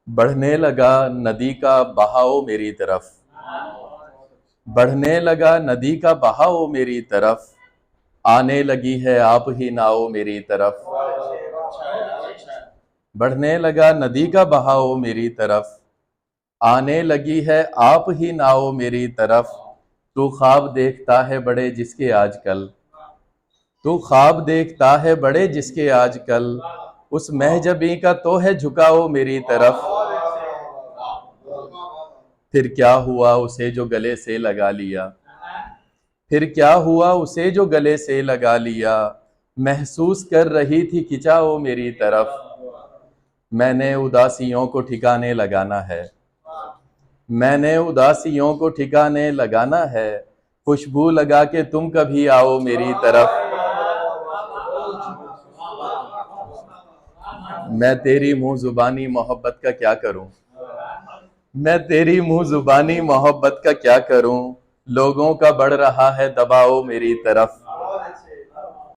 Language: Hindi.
बढ़ने लगा नदी का बहाव मेरी तरफ, बढ़ने लगा नदी का बहाव मेरी तरफ, आने लगी है आप ही नाव मेरी तरफ। बढ़ने लगा नदी का बहाव मेरी तरफ, आने लगी है आप ही नाव मेरी तरफ। तू ख्वाब देखता है बड़े जिसके आजकल, तू ख्वाब देखता है बड़े जिसके आजकल, उस महजबी का तो है झुकाओ मेरी तरफ। फिर क्या हुआ उसे जो गले से लगा लिया, फिर क्या हुआ उसे जो गले से लगा लिया, महसूस कर रही थी खिंचाओ मेरी तरफ। मैंने उदासियों को ठिकाने लगाना है, मैंने उदासियों को ठिकाने लगाना है, खुशबू लगा के तुम कभी आओ मेरी तरफ। मैं तेरी मुंह जुबानी मोहब्बत का क्या करूं, मैं तेरी मुंह जुबानी मोहब्बत का क्या करूं, लोगों का बढ़ रहा है दबाओ मेरी तरफ।